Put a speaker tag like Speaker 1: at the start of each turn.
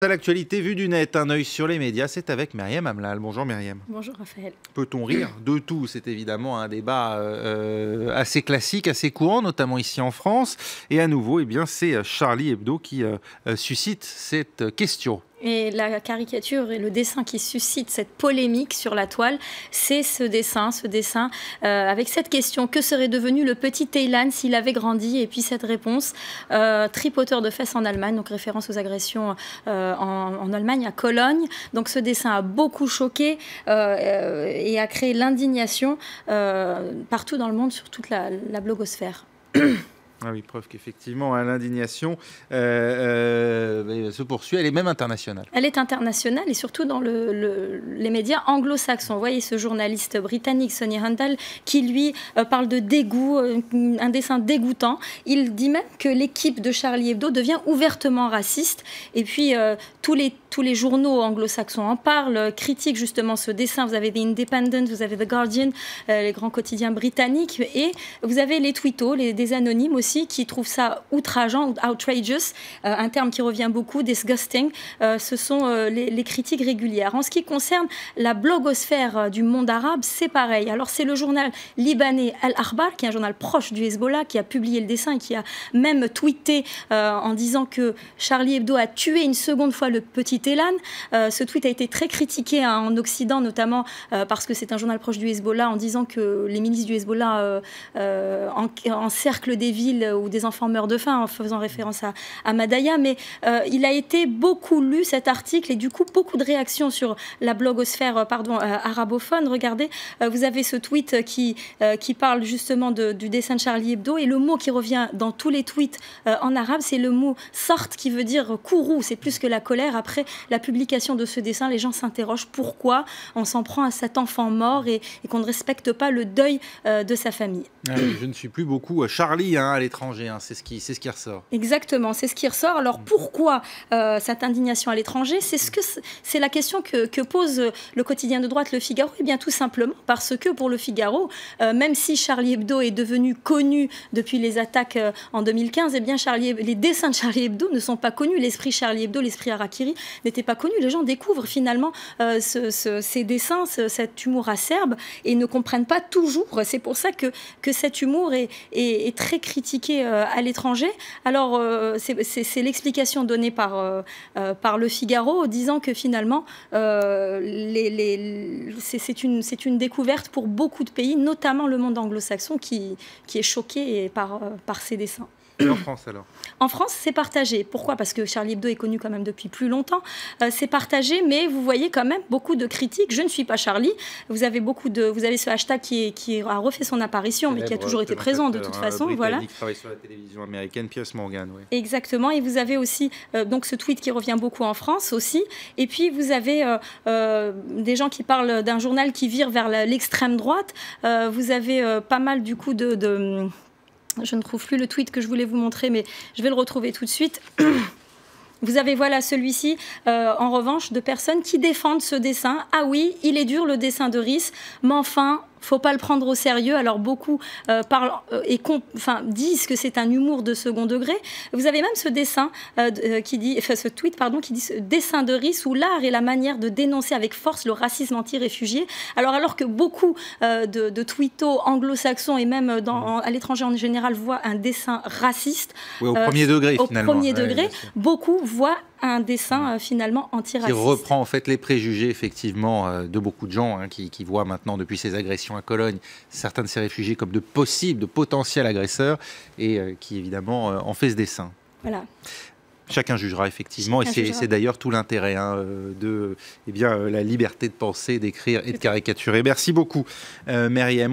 Speaker 1: À l'actualité vue du net, un œil sur les médias, c'est avec Myriam Amlal. Bonjour Myriam.
Speaker 2: Bonjour Raphaël.
Speaker 1: Peut-on rire de tout? C'est évidemment un débat assez classique, assez courant, notamment ici en France. Et à nouveau, c'est Charlie Hebdo qui suscite cette question.
Speaker 2: Et la caricature et le dessin qui suscite cette polémique sur la toile, c'est ce dessin avec cette question: que serait devenu le petit Taylan s'il avait grandi? Et puis cette réponse, tripoteur de fesses en Allemagne, donc référence aux agressions en Allemagne, à Cologne. Donc ce dessin a beaucoup choqué et a créé l'indignation partout dans le monde, sur toute la blogosphère.
Speaker 1: Ah oui, preuve qu'effectivement, l'indignation se poursuit. Elle est même internationale.
Speaker 2: Elle est internationale et surtout dans les médias anglo-saxons. Vous voyez ce journaliste britannique, Sonny Randall, qui lui parle de dégoût, un dessin dégoûtant. Il dit même que l'équipe de Charlie Hebdo devient ouvertement raciste. Et puis tous les journaux anglo-saxons en parlent, critiquent justement ce dessin. Vous avez The Independent, vous avez The Guardian, les grands quotidiens britanniques. Et vous avez les twittos, des anonymes aussi, qui trouvent ça outrageant, outrageous, un terme qui revient beaucoup, disgusting. Ce sont les critiques régulières. En ce qui concerne la blogosphère du monde arabe, c'est pareil. Alors c'est le journal libanais Al-Akhbar, qui est un journal proche du Hezbollah, qui a publié le dessin et qui a même tweeté en disant que Charlie Hebdo a tué une seconde fois le petit Taylan. Ce tweet a été très critiqué en Occident, notamment parce que c'est un journal proche du Hezbollah, en disant que les milices du Hezbollah encerclent des villes où des enfants meurent de faim, en faisant référence à Madaya. Mais il a été beaucoup lu, cet article, et du coup beaucoup de réactions sur la blogosphère arabophone. Regardez, vous avez ce tweet qui parle justement du dessin de Charlie Hebdo, et le mot qui revient dans tous les tweets en arabe, c'est le mot « sort » qui veut dire « courroux ». C'est plus que la colère. Après la publication de ce dessin, les gens s'interrogent pourquoi on s'en prend à cet enfant mort et qu'on ne respecte pas le deuil de sa famille.
Speaker 1: Je ne suis plus beaucoup Charlie à l'étranger, c'est ce qui ressort.
Speaker 2: Exactement, c'est ce qui ressort. Alors pourquoi cette indignation à l'étranger? C'est la question que pose le quotidien de droite, Le Figaro. Eh bien tout simplement parce que pour Le Figaro, même si Charlie Hebdo est devenu connu depuis les attaques en 2015, eh bien les dessins de Charlie Hebdo ne sont pas connus. L'esprit Charlie Hebdo, l'esprit Harakiri n'était pas connu. Les gens découvrent finalement ces dessins, cet humour acerbe, et ne comprennent pas toujours. C'est pour ça que cet humour est très critiqué à l'étranger. Alors c'est l'explication donnée par Le Figaro, disant que finalement c'est une découverte pour beaucoup de pays, notamment le monde anglo-saxon, qui est choqué par ces dessins.
Speaker 1: Et en France alors?
Speaker 2: En France, c'est partagé. Pourquoi? Parce que Charlie Hebdo est connu quand même depuis plus longtemps. C'est partagé, mais vous voyez quand même beaucoup de critiques. Je ne suis pas Charlie. Vous avez ce hashtag qui a refait son apparition, mais qui a toujours été présent de toute façon. Voilà.
Speaker 1: Qui travaille sur la télévision américaine, Piers Morgan. Oui.
Speaker 2: Exactement. Et vous avez aussi donc ce tweet qui revient beaucoup en France aussi. Et puis vous avez des gens qui parlent d'un journal qui vire vers l'extrême droite. Vous avez pas mal du coup je ne trouve plus le tweet que je voulais vous montrer, mais je vais le retrouver tout de suite. Vous avez, voilà, celui-ci, en revanche, de personnes qui défendent ce dessin. Ah oui, il est dur, le dessin de Rhys, mais enfin, faut pas le prendre au sérieux. Alors beaucoup disent que c'est un humour de second degré. Vous avez même ce dessin ce tweet qui dit « Dessin de Rhys où l'art est la manière de dénoncer avec force le racisme anti-réfugié ». Alors que beaucoup de twittos anglo-saxons et même à l'étranger en général voient un dessin raciste.
Speaker 1: Oui, au premier degré finalement.
Speaker 2: Au premier degré, beaucoup voient un dessin finalement anti-raciste.
Speaker 1: Qui reprend en fait les préjugés effectivement de beaucoup de gens qui voient maintenant depuis ces agressions à Cologne certains de ces réfugiés comme de potentiels agresseurs et qui évidemment en fait ce dessin.
Speaker 2: Voilà.
Speaker 1: Chacun jugera effectivement, et c'est d'ailleurs tout l'intérêt de la liberté de penser, d'écrire et de caricaturer. Merci beaucoup Myriam.